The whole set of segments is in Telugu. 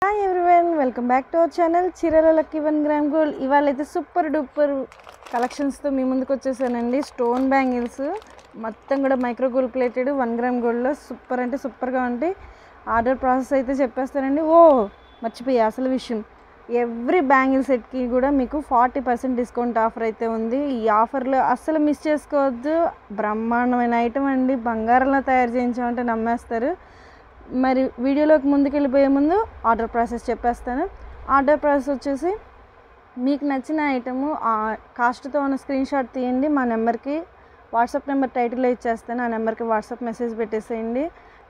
Hi everyone, welcome back to our channel చీరల లక్కీ 1 గ్రామ్ గోల్డ్. ఇవాళ అయితే సూపర్ డూపర్ కలెక్షన్స్తో మీ ముందుకు వచ్చేసానండి. స్టోన్ బ్యాంగిల్స్ మొత్తం కూడా మైక్రో గోల్డ్ ప్లేటెడ్ 1 గ్రామ్ గోల్డ్లో సూపర్ అంటే సూపర్గా ఉంటాయి. ఆర్డర్ ప్రాసెస్ అయితే చెప్పేస్తానండి. మర్చిపోయా అసలు విషయం, ఎవ్రీ బ్యాంగిల్ సెట్కి కూడా మీకు 40% డిస్కౌంట్ ఆఫర్ అయితే ఉంది. ఈ ఆఫర్లో అస్సలు మిస్ చేసుకోవద్దు. బ్రహ్మాండమైన ఐటమ్ అండి, బంగారంలో తయారు చేయించామంటే నమ్మేస్తారు. మరి వీడియోలోకి ముందుకెళ్ళిపోయే ముందు ఆర్డర్ ప్రాసెస్ చెప్పేస్తాను. ఆర్డర్ ప్రాసెస్ వచ్చేసి మీకు నచ్చిన ఐటము కాస్ట్తో ఉన్న స్క్రీన్ షాట్ తీయండి. మా నెంబర్కి వాట్సాప్ నెంబర్ టైటిల్లో ఇచ్చేస్తాను. ఆ నెంబర్కి వాట్సాప్ మెసేజ్ పెట్టేసేయండి.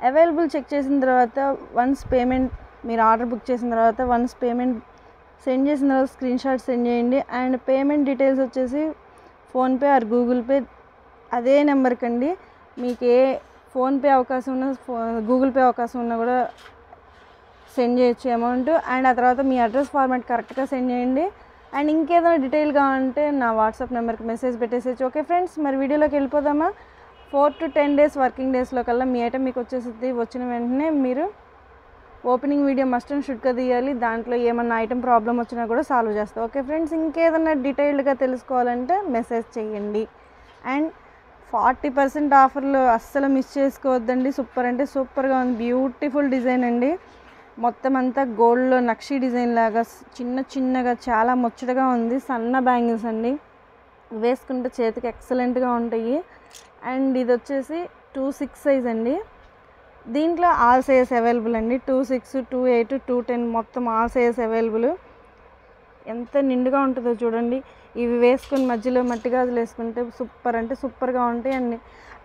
అవైలబుల్ చెక్ చేసిన తర్వాత వన్స్ పేమెంట్, మీరు ఆర్డర్ బుక్ చేసిన తర్వాత వన్స్ పేమెంట్ సెండ్ చేసిన తర్వాత స్క్రీన్ షాట్ సెండ్ చేయండి. అండ్ పేమెంట్ డీటెయిల్స్ వచ్చేసి ఫోన్పే ఆర్ గూగుల్ పే అదే నెంబర్కి అండి. మీకు ఏ ఫోన్పే అవకాశం ఉన్న గూగుల్ పే అవకాశం ఉన్నా కూడా సెండ్ చేయొచ్చు అమౌంట్. అండ్ ఆ తర్వాత మీ అడ్రస్ ఫార్మాట్ కరెక్ట్గా సెండ్ చేయండి. అండ్ ఇంకేదైనా డీటెయిల్ కావాలంటే నా వాట్సాప్ నెంబర్కి మెసేజ్ పెట్టేసేయచ్చు. ఓకే ఫ్రెండ్స్, మరి వీడియోలోకి వెళ్ళిపోదామా? 4 to 10 days వర్కింగ్ డేస్లో కల్లా మీ ఐటమ్ మీకు వచ్చేసింది. వచ్చిన వెంటనే మీరు ఓపెనింగ్ వీడియో మస్ట్ అండ్ షుడ్గా తీయాలి. దాంట్లో ఏమన్నా ఐటమ్ ప్రాబ్లం వచ్చినా కూడా సాల్వ్ చేస్తాం. ఓకే ఫ్రెండ్స్, ఇంకేదన్నా డీటెయిల్డ్గా తెలుసుకోవాలంటే మెసేజ్ చేయండి. అండ్ 40% ఆఫర్లు అస్సలు మిస్ చేసుకోవద్దండి. సూపర్ అంటే సూపర్గా ఉంది. బ్యూటిఫుల్ డిజైన్ అండి. మొత్తం అంతా గోల్డ్లో నక్షి డిజైన్ లాగా చిన్నగా చాలా ముచ్చటగా ఉంది. సన్న బ్యాంగిల్స్ అండి, వేసుకుంటే చేతికి ఎక్సలెంట్గా ఉంటాయి. అండ్ ఇది వచ్చేసి 2-6 సైజ్ అండి. దీంట్లో ఆల్ సైజెస్ అవైలబుల్ అండి. 2-6, 2-8, 2-10 మొత్తం ఆల్ సైజెస్ అవైలబుల్. ఎంత నిండుగా ఉంటుందో చూడండి. ఇవి వేసుకుని మధ్యలో మట్టి గాజులు వేసుకుంటే సూపర్ అంటే సూపర్గా ఉంటాయి. అండ్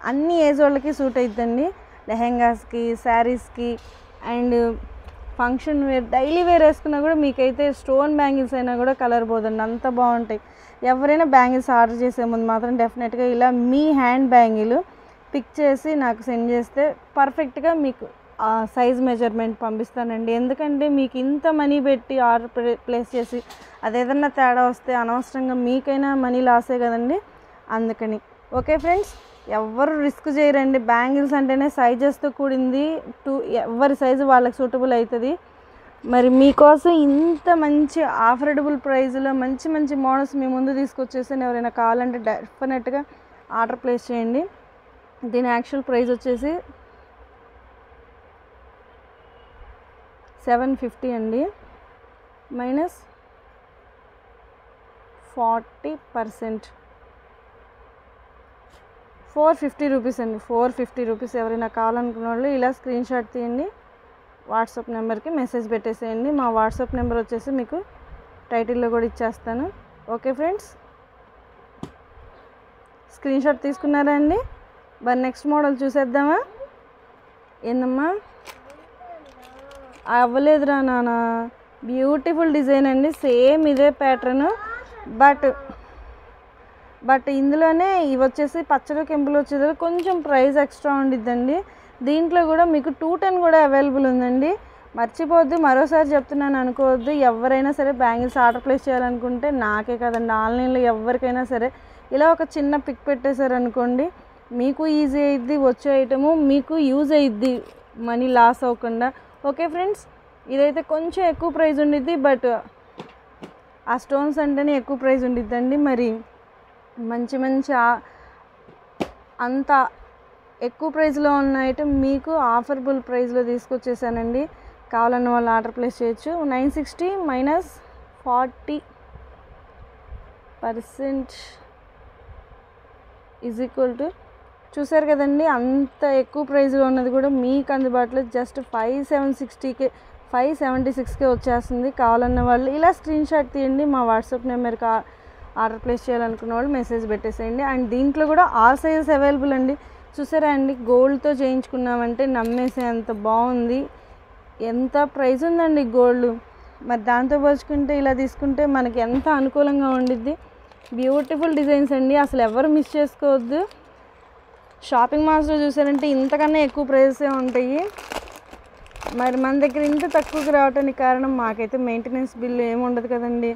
అన్ని ఏజ్ వాళ్ళకి సూట్ అవుతుందండి. లెహెంగాస్కి, శారీస్కి and function wear, daily wear వేసుకున్నా కూడా మీకైతే స్టోన్ బ్యాంగిల్స్ అయినా కూడా కలర్ పోదండి, అంత బాగుంటాయి. ఎవరైనా బ్యాంగిల్స్ ఆర్డర్ చేసే ముందు మాత్రం డెఫినెట్గా ఇలా మీ హ్యాండ్ బ్యాంగిల్ పిక్ చేసి నాకు సెండ్ చేస్తే పర్ఫెక్ట్గా మీకు సైజ్ మెజర్మెంట్ పంపిస్తానండి. ఎందుకంటే మీకు ఇంత మనీ పెట్టి ఆర్డర్ ప్లేస్ చేసి అదేదన్నా తేడా వస్తే అనవసరంగా మీకైనా మనీ లాసే కదండి, అందుకని. ఓకే ఫ్రెండ్స్, ఎవరు రిస్క్ చేయరండి. బ్యాంగిల్స్ అంటేనే సైజెస్తో కూడింది. ఎవరి సైజు వాళ్ళకి సూటబుల్ అవుతుంది. మరి మీకోసం ఇంత మంచి ఆఫర్డబుల్ ప్రైస్లో మంచి మోడల్స్ మీ ముందు తీసుకొచ్చేసి ఎవరైనా కావాలంటే డెఫినెట్గా ఆర్డర్ ప్లేస్ చేయండి. దీని యాక్చువల్ ప్రైస్ వచ్చేసి 750 అండి, మైనస్ 40%, 450 రూపీస్ అండి. 450 రూపీస్. ఎవరైనా కావాలనుకున్న వాళ్ళు ఇలా స్క్రీన్ షాట్ తీయండి, వాట్సాప్ నెంబర్కి మెసేజ్ పెట్టేసేయండి. మా వాట్సాప్ నెంబర్ వచ్చేసి మీకు టైటిల్లో కూడా ఇచ్చేస్తాను. ఓకే ఫ్రెండ్స్, స్క్రీన్ షాట్ తీసుకున్నారా అండి? మరి నెక్స్ట్ మోడల్ చూసేద్దామా? ఏందమ్మా అవ్వలేదురా నాన్న, బ్యూటిఫుల్ డిజైన్ అండి. సేమ్ ఇదే ప్యాటర్న్, బట్ ఇందులోనే ఇవి వచ్చేసి పచ్చడి కెంపులు వచ్చేది కొంచెం ప్రైస్ ఎక్స్ట్రా ఉండిద్దండి. దీంట్లో కూడా మీకు 210 కూడా అవైలబుల్ ఉందండి. మర్చిపోవద్దు, మరోసారి చెప్తున్నాను అనుకోవద్దు. ఎవరైనా సరే బ్యాంగిల్స్ ఆర్డర్ ప్లేస్ చేయాలనుకుంటే నాకే కదండి, ఆన్లైన్లో ఎవరికైనా సరే ఇలా ఒక చిన్న పిక్ పెట్టేశారనుకోండి, మీకు ఈజీ అయ్యిద్ది, వచ్చే ఐటము మీకు యూజ్ అయ్యిద్ది, మనీ లాస్ అవ్వకుండా. ఓకే ఫ్రెండ్స్, ఇదైతే కొంచెం ఎక్కువ ప్రైస్ ఉండిద్ది, బట్ ఆ స్టోన్స్ అంటేనే ఎక్కువ ప్రైస్ ఉండిద్దండి. మరి మంచి అంత ఎక్కువ ప్రైస్లో ఉన్న ఐటమ్ మీకు ఆఫర్బుల్ ప్రైస్లో తీసుకొచ్చేసానండి. కావాలన్న వాళ్ళు ఆర్డర్ ప్లేస్ చేయొచ్చు. 960 మైనస్ 40% ఈజ్ ఈక్వల్ టు, చూసారు కదండి, అంత ఎక్కువ ప్రైస్లో ఉన్నది కూడా మీకు అందుబాటులో జస్ట్ 576కే వచ్చేస్తుంది. కావాలన్న వాళ్ళు ఇలా స్క్రీన్ షాట్ తీయండి, మా వాట్సాప్ నెంబర్కి ఆర్డర్ ప్లేస్ చేయాలనుకున్న వాళ్ళు మెసేజ్ పెట్టేసేయండి. అండ్ దీంట్లో కూడా ఆల్ సైజెస్ అవైలబుల్ అండి. చూసారా అండి, గోల్డ్తో చేయించుకున్నామంటే నమ్మేసే అంత బాగుంది. ఎంత ప్రైస్ ఉందండి గోల్డ్. మరి దాంతో పోల్చుకుంటే ఇలా తీసుకుంటే మనకి ఎంత అనుకూలంగా ఉండిద్ది. బ్యూటిఫుల్ డిజైన్స్ అండి, అసలు ఎవరు మిస్ చేసుకోవద్దు. షాపింగ్ మాల్స్లో చూసారంటే ఇంతకన్నా ఎక్కువ ప్రైసే ఉంటాయి. మరి మన దగ్గర ఇంత తక్కువకి రావడానికి కారణం మాకైతే మెయింటెనెన్స్ బిల్లు ఏముండదు కదండి.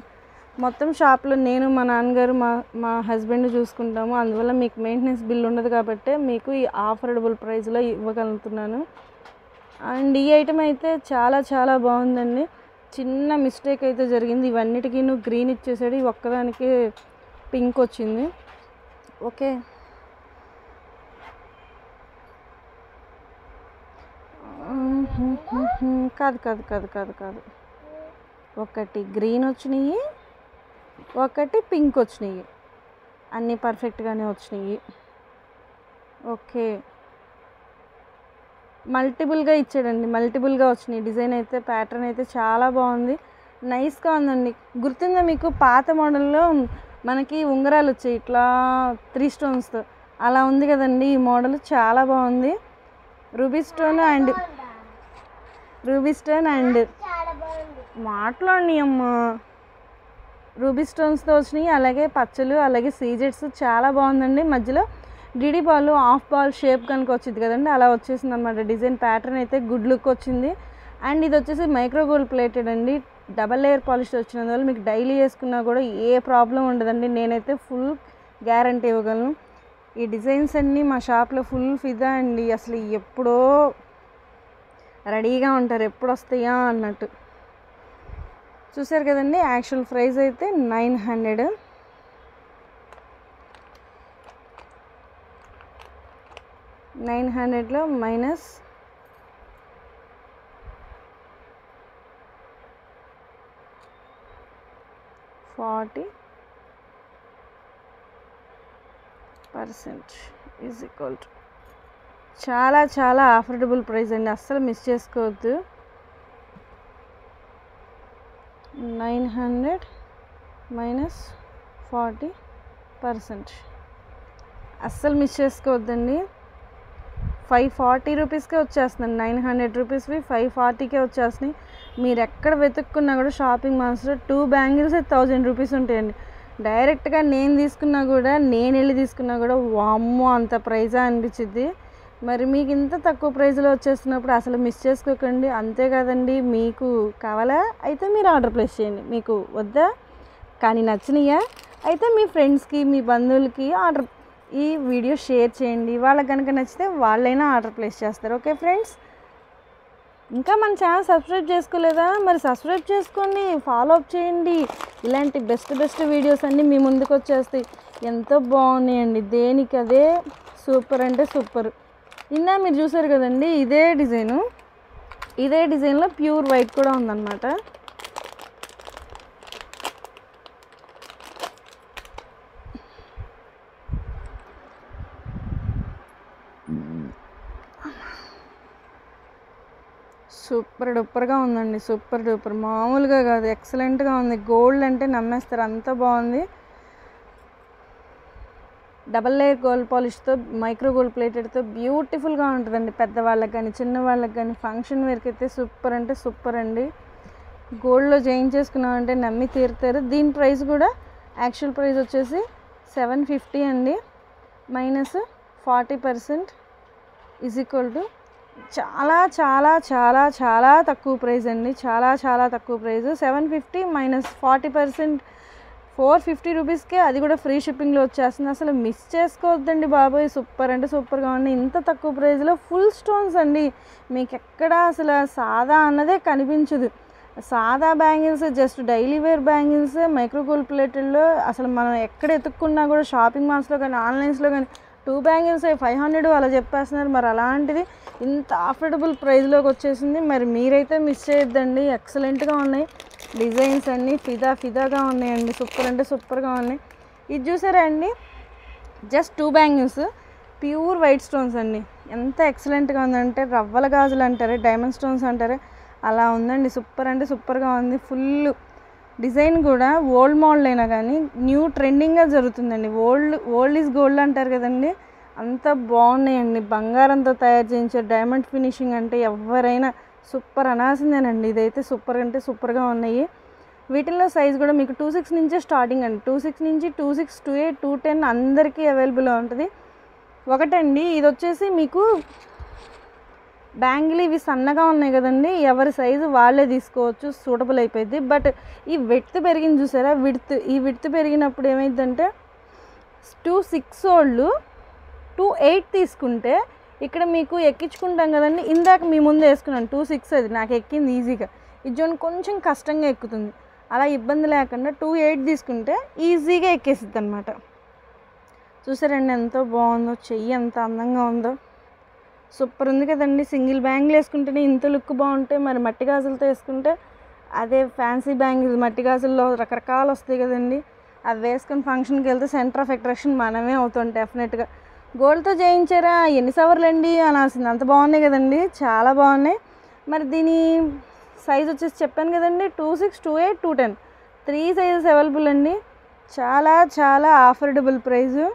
మొత్తం షాప్లో నేను, మా నాన్నగారు, మా హస్బెండ్ చూసుకుంటాము. అందువల్ల మీకు మెయింటెనెన్స్ బిల్ ఉండదు కాబట్టి మీకు ఈ ఆఫర్డబుల్ ప్రైస్లో ఇవ్వగలుగుతున్నాను. అండ్ ఈ ఐటమ్ అయితే చాలా బాగుందండి. చిన్న మిస్టేక్ అయితే జరిగింది. ఇవన్నిటికీ గ్రీన్ ఇచ్చేసాడు, ఈ ఒక్కదానికి పింక్ వచ్చింది. ఓకే, కాదు కాదు కాదు కాదు కాదు ఒకటి గ్రీన్ వచ్చినాయి, ఒకటి పింక్ వచ్చినాయి, అన్నీ పర్ఫెక్ట్గానే వచ్చినాయి. ఓకే, మల్టిపుల్గా ఇచ్చాడండి, మల్టిపుల్గా వచ్చినాయి. డిజైన్ అయితే ప్యాటర్న్ అయితే చాలా బాగుంది, నైస్గా ఉందండి. గుర్తుందా మీకు పాత మోడల్లో మనకి ఉంగరాలు వచ్చాయి ఇట్లా 3 స్టోన్స్తో, అలా ఉంది కదండి ఈ మోడల్, చాలా బాగుంది. రూబీ స్టోన్ అండ్ మాట్లాడి అమ్మ రూబీ స్టోన్స్తో వచ్చినాయి, అలాగే పచ్చలు, అలాగే సీజెట్స్, చాలా బాగుందండి. మధ్యలో DD ball half ball shape కనుక వచ్చింది కదండి, అలా వచ్చేసింది అనమాట. డిజైన్ ప్యాటర్న్ అయితే గుడ్ లుక్ వచ్చింది. అండ్ ఇది వచ్చేసి మైక్రో గోల్డ్ ప్లేటెడ్ అండి, డబల్ లేయర్ పాలిష్ వచ్చినందువల్ల మీకు డైలీ వేసుకున్నా కూడా ఏ ప్రాబ్లం ఉండదండి. నేనైతే ఫుల్ గ్యారంటీ ఇవ్వగలను. ఈ డిజైన్స్ అన్నీ మా షాప్లో ఫుల్ ఫిదా అండి, అసలు ఎప్పుడో రెడీగా ఉంటారు, ఎప్పుడు వస్తాయా అన్నట్టు. చూసారు కదండి, యాక్చువల్ ప్రైస్ అయితే 900. -900లో -40% ఈజ్ ఈక్వల్ టు చాలా చాలా అఫోర్డబుల్ ప్రైస్ అండి, అస్సలు మిస్ చేసుకోవద్దు. 900 -40%, అస్సలు మిస్ చేసుకోవద్దండి. 540 రూపీస్కే వచ్చేస్తున్నాయి. 900 రూపీస్వి 540కే వచ్చేస్తున్నాయి. మీరు ఎక్కడ వెతుక్కున్నా కూడా షాపింగ్ మాల్స్లో 2 బ్యాంగిల్స్ 1000 రూపీస్ ఉంటాయండి. డైరెక్ట్గా నేను వెళ్ళి తీసుకున్నా కూడా వామ్మో అంత ప్రైజా అనిపించింది. మరి మీకు ఇంత తక్కువ ప్రైస్లో వచ్చేస్తున్నప్పుడు అసలు మిస్ చేసుకోకండి. అంతే కదండి, మీకు కావాలా అయితే మీరు ఆర్డర్ ప్లేస్ చేయండి, మీకు వద్దా కానీ నచ్చినాయా అయితే మీ ఫ్రెండ్స్కి, మీ బంధువులకి ఈ వీడియో షేర్ చేయండి. వాళ్ళకి కనుక నచ్చితే వాళ్ళైనా ఆర్డర్ ప్లేస్ చేస్తారు. ఓకే ఫ్రెండ్స్, ఇంకా మన ఛానల్ సబ్స్క్రైబ్ చేసుకోలేదా? మరి సబ్స్క్రైబ్ చేసుకోండి, ఫాలో అప్ చేయండి. ఇలాంటి బెస్ట్ వీడియోస్ అన్నీ మీ ముందుకు వచ్చేస్తాయి. ఎంతో బాగున్నాయండి, దేనికి అదే సూపర్ అంటే సూపర్. నిన్న మీరు చూసారు కదండి, ఇదే డిజైన్లో ప్యూర్ వైట్ కూడా ఉందన్నమాట. సూపర్ డూపర్గా ఉందండి, సూపర్ డూపర్, మామూలుగా కాదు, ఎక్సలెంట్గా ఉంది. గోల్డ్ అంటే నమ్మేస్తారు, అంత బాగుంది. డబల్ లేయర్ గోల్డ్ పాలిష్తో, మైక్రో గోల్డ్ ప్లేటెడ్తో బ్యూటిఫుల్గా ఉంటుందండి. పెద్దవాళ్ళకి కానీ చిన్నవాళ్ళకి కానీ ఫంక్షన్ వేర్కి అయితే సూపర్ అంటే సూపర్ అండి. గోల్డ్లో చేయించేసుకున్నామంటే నమ్మి తీరుతారు. దీని ప్రైస్ కూడా యాక్చువల్ ప్రైస్ వచ్చేసి 750 అండి, -40% ఈజ్ ఈక్వల్ టు చాలా చాలా చాలా చాలా తక్కువ ప్రైస్ అండి, చాలా చాలా తక్కువ ప్రైస్. 750 -40% 450 రూపీస్కే, అది కూడా ఫ్రీ షిప్పింగ్లో వచ్చేస్తుంది. అసలు మిస్ చేసుకోవద్దండి బాబాయ్, సూపర్ అంటే సూపర్గా ఉంది. ఇంత తక్కువ ప్రైస్లో ఫుల్ స్టోన్స్ అండి, మీకు ఎక్కడ అసలు సాదా అన్నదే కనిపించదు. సాదా bangles, just daily wear bangles micro gold ప్లేటెడ్లో అసలు మనం ఎక్కడ ఎత్తుక్కున్నా కూడా షాపింగ్ మాల్స్లో కానీ ఆన్లైన్స్లో కానీ 2 బ్యాంగిల్స్ 500 అలా చెప్పేస్తున్నారు. మరి అలాంటిది ఇంత అఫోర్డబుల్ ప్రైస్లోకి వచ్చేసింది. మరి మీరైతే మిస్ చేయొద్దండి, ఎక్సలెంట్గా ఉన్నాయి. డిజైన్స్ అన్నీ ఫిదాగా ఉన్నాయండి, సూపర్ అంటే సూపర్గా ఉన్నాయి. ఇది చూసారా అండి, just 2 bangles pure white stones అండి, ఎంత ఎక్సలెంట్గా ఉందంటే రవ్వల గాజులు అంటారు, డైమండ్ స్టోన్స్ అంటారు, అలా ఉందండి. సూపర్ అంటే సూపర్గా ఉంది. ఫుల్ డిజైన్ కూడా ఓల్డ్ మోడల్ అయినా కానీ న్యూ ట్రెండింగ్గా జరుగుతుందండి. ఓల్డ్ ఈజ్ గోల్డ్ అంటారు కదండి, అంత బాగున్నాయండి. బంగారంతో తయారు చేయించే డైమండ్ ఫినిషింగ్ అంటే ఎవరైనా సూపర్ అనాల్సిందేనండి. ఇదైతే సూపర్ అంటే సూపర్గా ఉన్నాయి. వీటిల్లో సైజ్ కూడా మీకు 26 నుంచే స్టార్టింగ్ అండి, 26 నుంచి 26, 28, 210 అందరికీ అవైలబుల్గా ఉంటుంది. ఒకటండి, ఇది వచ్చేసి మీకు బ్యాంగిల్ ఇవి సన్నగా ఉన్నాయి కదండి, ఎవరి సైజు వాళ్ళే తీసుకోవచ్చు, సూటబుల్ అయిపోయింది. బట్ ఈ విడ్త్ పెరిగింది చూసారా, ఈ విడ్త్ పెరిగినప్పుడు ఏమైందంటే 26 వాళ్ళు 28 తీసుకుంటే ఇక్కడ మీకు ఎక్కించుకుంటాం కదండి, ఇందాక మీ ముందు వేసుకున్నాను 26, అది నాకు ఎక్కింది ఈజీగా. ఈ జోన్ కొంచెం కష్టంగా ఎక్కుతుంది. అలా ఇబ్బంది లేకుండా 2.8 తీసుకుంటే ఈజీగా ఎక్కేసిద్ది అనమాట. చూసారండి ఎంతో బాగుందో, చెయ్యి ఎంత అందంగా ఉందో, సూపర్ ఉంది కదండి. సింగిల్ బ్యాంగిల్ వేసుకుంటేనే ఇంత లుక్ బాగుంటే మరి మట్టి గాజులతో వేసుకుంటే అదే ఫ్యాన్సీ బ్యాంగిల్. మట్టి గాజుల్లో రకరకాలు వస్తాయి కదండి, అవి వేసుకొని ఫంక్షన్కి వెళ్తే సెంటర్ ఆఫ్ అట్రాక్షన్ మనమే అవుతాం డెఫినెట్గా. గోల్డ్తో చేయించారా, ఎన్ని సవర్లు అండి అనాల్సింది, అంత బాగున్నాయి కదండి, చాలా బాగున్నాయి. మరి దీని సైజ్ వచ్చేసి చెప్పాను కదండి, 26, 28, 210 3 సైజెస్ అవైలబుల్ అండి. చాలా చాలా ఆఫర్డబుల్ ప్రైజు.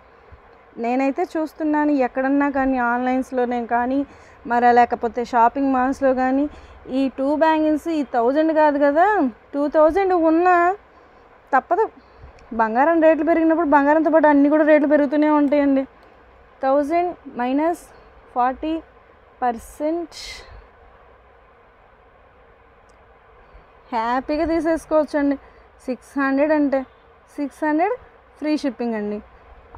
నేనైతే చూస్తున్నాను ఎక్కడన్నా కానీ, ఆన్లైన్స్లోనే కానీ మరి లేకపోతే షాపింగ్ మాల్స్లో కానీ ఈ 2 బ్యాంగిల్స్ ఈ 1000 కాదు కదా, 2000 ఉన్నా తప్పదు. బంగారం రేట్లు పెరిగినప్పుడు బంగారంతో పాటు అన్నీ కూడా రేట్లు పెరుగుతూనే ఉంటాయండి. 1000 మైనస్ 40% హ్యాపీగా తీసేసుకోవచ్చండి. 600 అంటే 600 ఫ్రీ షిప్పింగ్ అండి,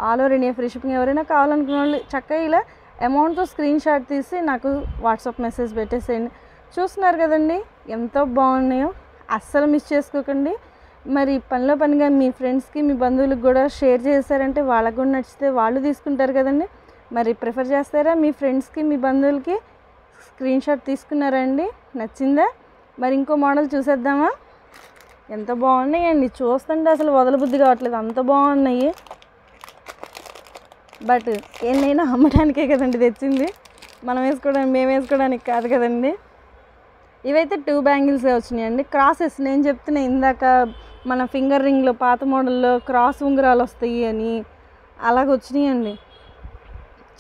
all over India free shipping. ఎవరైనా కావాలనుకున్న వాళ్ళు చక్కగా ఇలా అమౌంట్తో స్క్రీన్ షాట్ తీసి నాకు వాట్సాప్ మెసేజ్ పెట్టేసేయండి. చూస్తున్నారు కదండి ఎంతో బాగున్నాయో, అస్సలు మిస్ చేసుకోకండి. మరి పనిలో పనిగా మీ ఫ్రెండ్స్కి మీ బంధువులకు కూడా షేర్ చేశారంటే వాళ్ళకు కూడా నచ్చితే వాళ్ళు తీసుకుంటారు కదండి. మరి ప్రిఫర్ చేస్తారా మీ ఫ్రెండ్స్కి మీ బంధువులకి? స్క్రీన్ షాట్ తీసుకున్నారా అండి, నచ్చిందా? మరి ఇంకో మోడల్ చూసేద్దామా? ఎంత బాగున్నాయండి, చూస్తుంటే అసలు వదలబుద్ధి కావట్లేదు, అంత బాగున్నాయి. బట్ ఏమైనా అమ్మడానికే కదండి తెచ్చింది, మేము వేసుకోవడానికి కాదు కదండి. ఇవైతే 2 బ్యాంగిల్సే వచ్చినాయండి. క్రాసెస్ నేను చెప్తున్నా ఇందాక మన ఫింగర్ రింగ్లో పాత మోడల్లో క్రాస్ ఉంగరాలు వస్తాయి అని, అలాగ వచ్చినాయండి.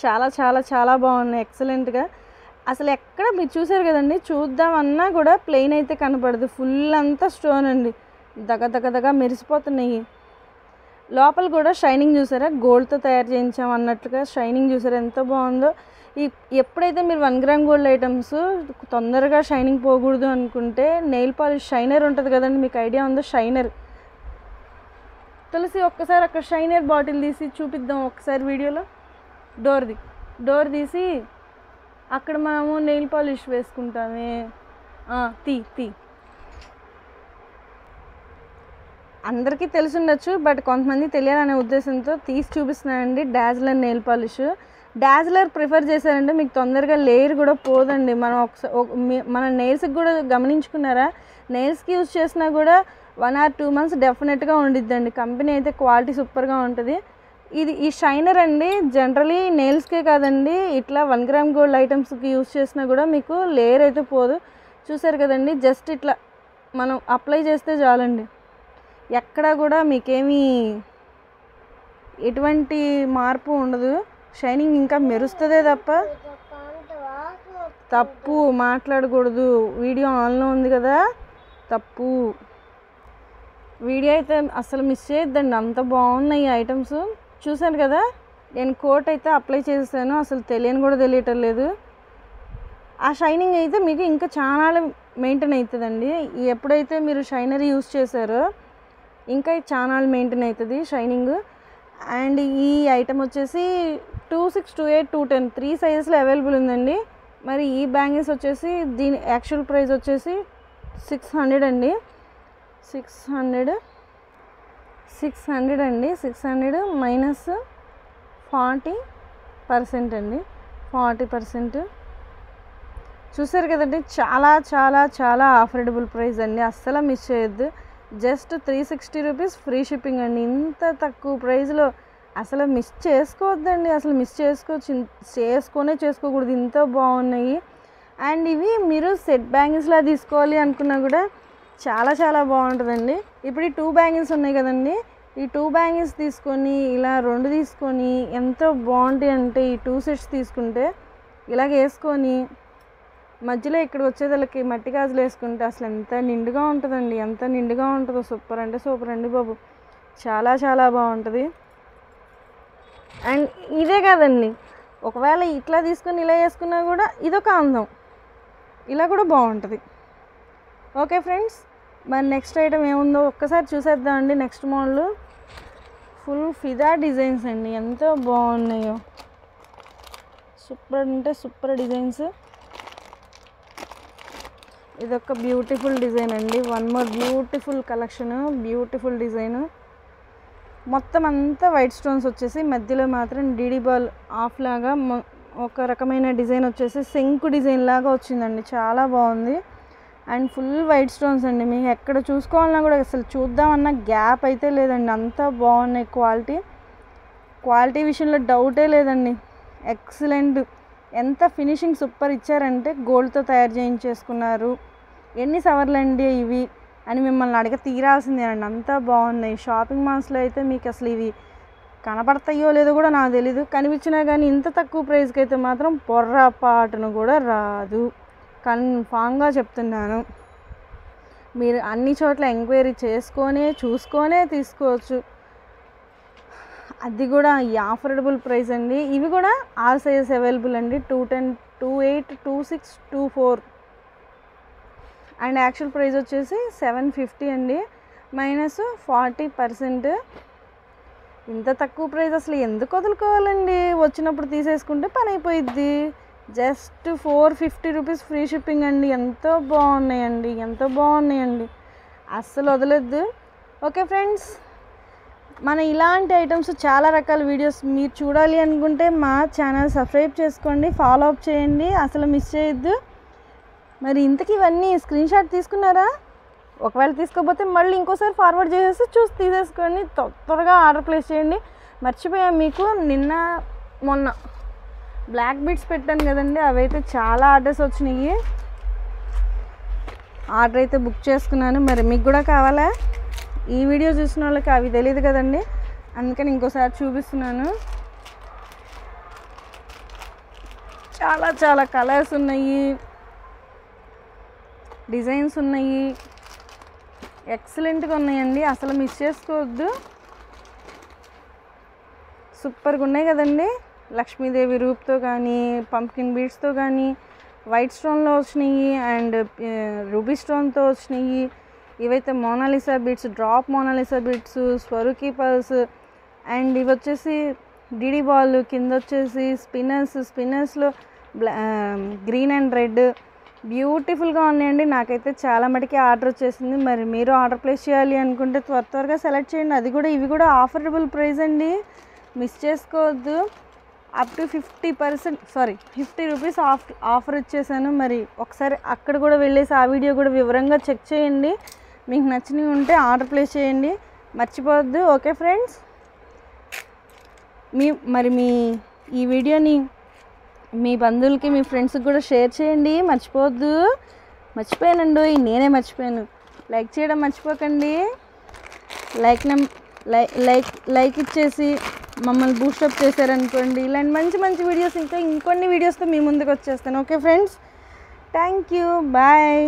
చాలా చాలా చాలా బాగున్నాయి, ఎక్సలెంట్గా. అసలు ఎక్కడ మీరు చూసారు కదండి, చూద్దామన్నా కూడా ప్లెయిన్ అయితే కనపడదు, ఫుల్ అంతా స్టోన్ అండి, దగ మెరిసిపోతున్నాయి. లోపల కూడా షైనింగ్ చూసారా, గోల్డ్తో తయారు చేయించాం అన్నట్లుగా షైనింగ్ చూసారా ఎంత బాగుందో. ఎప్పుడైతే మీరు 1 గ్రామ్ గోల్డ్ ఐటమ్స్ తొందరగా షైనింగ్ పోకూడదు అనుకుంటే నెయిల్ పాలిష్ షైనర్ ఉంటుంది కదండి, మీకు ఐడియా ఉందో? షైనర్ తులసి ఒక్కసారి అక్కడ షైనర్ బాటిల్ తీసి చూపిద్దాం ఒకసారి వీడియోలో. డోర్ తీసి అక్కడ మనము నెయిల్ పాలిష్ వేసుకుంటామే, తీ అందరికీ తెలిసి ఉండొచ్చు, బట్ కొంతమంది తెలియాలనే ఉద్దేశంతో తీసి చూపిస్తున్నానండి. Dazzler nail polish. Dazzler prefer చేశారంటే మీకు తొందరగా లేయర్ కూడా పోదండి. మనం మన నెయిల్స్కి కూడా గమనించుకున్నారా, నెయిల్స్కి యూజ్ చేసినా కూడా 1 or 2 months డెఫినెట్గా ఉండిద్దండి. కంపెనీ అయితే క్వాలిటీ సూపర్గా ఉంటుంది. ఈ షైనర్ అండి జనరలీ నెయిల్స్కే కాదండి, ఇట్లా 1 గ్రామ్ గోల్డ్ ఐటమ్స్కి యూజ్ చేసినా కూడా మీకు లేయర్ అయితే పోదు. చూసారు కదండి, జస్ట్ ఇట్లా మనం అప్లై చేస్తే చాలండి, ఎక్కడ కూడా మీకేమీ ఎటువంటి మార్పు ఉండదు. షైనింగ్ ఇంకా మెరుస్తుందే తప్పు మాట్లాడకూడదు, వీడియో ఆన్లో ఉంది కదా, తప్పు. వీడియో అయితే అసలు మిస్ చేయొద్దండి, అంత బాగున్నాయి ఐటమ్స్. చూశాను కదా, నేను కోట్ అయితే అప్లై చేసాను, అసలు తెలియటం లేదు. ఆ షైనింగ్ అయితే మీకు ఇంకా చాలా మెయింటైన్ అవుతుందండి. ఎప్పుడైతే మీరు షైనర్ యూజ్ చేశారో ఇంకా చాలా మెయింటైన్ అవుతుంది షైనింగ్. అండ్ ఈ ఐటమ్ వచ్చేసి 26, 28, 210 3 సైజెస్లో అవైలబుల్ ఉందండి. మరి ఈ బ్యాంగిల్స్ వచ్చేసి దీని యాక్చువల్ ప్రైస్ వచ్చేసి 600 అండి. 600 అండి. 600 మైనస్ 40% అండి, 40%. చూసారు కదండి, చాలా చాలా చాలా ఆఫర్డబుల్ ప్రైస్ అండి, అస్సలు మిస్ చేయొద్దు. జస్ట్ 360 రూపీస్ ఫ్రీ షిప్పింగ్ అండి. ఇంత తక్కువ ప్రైస్లో అసలు మిస్ చేసుకోవద్దండి, అసలు మిస్ చేసుకోకూడదు, ఇంత బాగున్నాయి. అండ్ ఇవి మీరు సెట్ బ్యాంగిల్స్లా తీసుకోవాలి అనుకున్నా కూడా చాలా చాలా బాగుంటుందండి. ఇప్పుడు ఈ 2 బ్యాంగిల్స్ ఉన్నాయి కదండి, ఈ 2 బ్యాంగిల్స్ తీసుకొని ఇలా 2 తీసుకొని ఎంతో బాగుంటాయి అంటే, ఈ 2 సెట్స్ తీసుకుంటే ఇలాగ వేసుకొని మధ్యలో ఇక్కడ వచ్చేదానికి మట్టి గాజులు వేసుకుంటే అసలు ఎంత నిండుగా ఉంటుందండి, ఎంత నిండుగా ఉంటుందో. సూపర్ అంటే సూపర్ అండి బాబు, చాలా చాలా బాగుంటుంది. అండ్ ఇదే కాదండి, ఒకవేళ ఇట్లా తీసుకొని ఇలా వేసుకున్నా కూడా ఇదొక అందం, ఇలా కూడా బాగుంటుంది. ఓకే ఫ్రెండ్స్, మరి నెక్స్ట్ ఐటమ్ ఏముందో ఒక్కసారి చూసేద్దామండి. నెక్స్ట్ మోడల్ ఫుల్ ఫిదా డిజైన్స్ అండి, ఎంతో బాగున్నాయో, సూపర్ అంటే సూపర్ డిజైన్స్. ఇదొక బ్యూటిఫుల్ డిజైన్ అండి. One more beautiful collection, beautiful design. మొత్తం అంతా వైట్ స్టోన్స్ వచ్చేసి మధ్యలో మాత్రం డీడీ బాల్ ఆఫ్ లాగా ఒక రకమైన డిజైన్ వచ్చేసి శంకు డిజైన్ లాగా వచ్చిందండి. చాలా బాగుంది. అండ్ ఫుల్ వైట్ స్టోన్స్ అండి. మీకు ఎక్కడ చూసుకోవాలన్నా కూడా అసలు చూద్దామన్నా గ్యాప్ అయితే లేదండి. అంతా బాగున్నాయి. క్వాలిటీ విషయంలో డౌటే లేదండి. ఎక్సలెంట్. ఎంత ఫినిషింగ్ సూపర్ ఇచ్చారంటే గోల్డ్తో తయారు చేయించేసుకున్నారు. ఎన్ని సవర్లండి ఇవి అని మిమ్మల్ని అడగ తీరాల్సిందేనండి. అంతా బాగున్నాయి. షాపింగ్ మాల్స్లో అయితే మీకు అసలు ఇవి కనపడతాయో లేదో కూడా నాకు తెలీదు. కనిపించినా కానీ ఇంత తక్కువ ప్రైస్కి అయితే మాత్రం పొర్రపాటును కూడా రాదు. కన్ఫామ్గా చెప్తున్నాను. మీరు అన్ని చోట్ల ఎంక్వైరీ చూసుకొనే తీసుకోవచ్చు. అది కూడా ఈ ఆఫర్డబుల్ ప్రైస్ అండి. ఇవి కూడా ఆల్ సైజెస్ అవైలబుల్ అండి. 210, 28, 26, 24. అండ్ యాక్చువల్ ప్రైస్ వచ్చేసి 750 అండి, -40%. ఇంత తక్కువ ప్రైస్ అసలు ఎందుకు వదులుకోవాలండి? వచ్చినప్పుడు తీసేసుకుంటే పని అయిపోయిద్ది. జస్ట్ 450 రూపీస్ ఫ్రీ షిప్పింగ్ అండి. ఎంతో బాగున్నాయండి. అస్సలు వదలొద్దు. ఓకే ఫ్రెండ్స్, మన ఇలాంటి ఐటమ్స్ చాలా రకాల వీడియోస్ మీరు చూడాలి అనుకుంటే మా ఛానల్ సబ్స్క్రైబ్ చేసుకోండి, ఫాలో అప్ చేయండి, అసలు మిస్ చేయొద్దు. మరి ఇంతకీ ఇవన్నీ స్క్రీన్ షాట్ తీసుకున్నారా? ఒకవేళ తీసుకోకపోతే మళ్ళీ ఇంకోసారి ఫార్వర్డ్ చేసేసి చూసి తీసేసుకోండి. త్వరగా ఆర్డర్ ప్లేస్ చేయండి. మర్చిపోయాం, మీకు మొన్న బ్లాక్ బీడ్స్ పెట్టాను కదండి, అవైతే చాలా ఆర్డర్స్ వచ్చినాయి. ఆర్డర్ అయితే బుక్ చేసుకున్నాను. మరి మీకు కూడా కావాలా? ఈ వీడియో చూసిన వాళ్ళకి అవి తెలియదు కదండి, అందుకని ఇంకోసారి చూపిస్తున్నాను. చాలా కలర్స్ ఉన్నాయి, డిజైన్స్ ఉన్నాయి, ఎక్సలెంట్గా ఉన్నాయండి. అసలు మిస్ చేసుకోవద్దు. సూపర్గా ఉన్నాయి కదండి. లక్ష్మీదేవి రూప్తో కానీ, పంప్కిన్ బీడ్స్తో కానీ, వైట్ స్టోన్లో వచ్చినాయి అండ్ రూబీ స్టోన్తో వచ్చినాయి. ఇవైతే Mona Lisa beads, drop Mona Lisa beads, Swarovski pearls, and ఇవి వచ్చేసి డీడీ బాల్, కింద వచ్చేసి స్పిన్నర్స్లో గ్రీన్ అండ్ రెడ్ బ్యూటిఫుల్గా ఉన్నాయండి. నాకైతే చాలా మటుకి ఆర్డర్ వచ్చేసింది. మరి మీరు ఆర్డర్ ప్లేస్ చేయాలి అనుకుంటే త్వరగా సెలెక్ట్ చేయండి. ఇవి కూడా ఆఫర్డబుల్ ప్రైస్ అండి, మిస్ చేసుకోవద్దు. అప్ టు 50 రూపీస్ ఆఫర్ ఇచ్చేసాను. మరి ఒకసారి అక్కడ కూడా వెళ్ళేసి ఆ వీడియో కూడా వివరంగా చెక్ చేయండి. మీకు నచ్చినవి ఉంటే ఆర్డర్ ప్లేస్ చేయండి, మర్చిపోవద్దు. ఓకే ఫ్రెండ్స్, మీ ఈ వీడియోని మీ బంధువులకి, మీ ఫ్రెండ్స్కి కూడా షేర్ చేయండి, మర్చిపోవద్దు. మర్చిపోయానండి, నేనే మర్చిపోయాను. లైక్ చేయడం మర్చిపోకండి. లైక్ ఇచ్చేసి మమ్మల్ని బూస్టప్ చేశారనుకోండి, ఇలాంటి మంచి వీడియోస్ ఇంకొన్ని వీడియోస్తో మీ ముందుకు వచ్చేస్తాను. Okay friends, thank you, bye.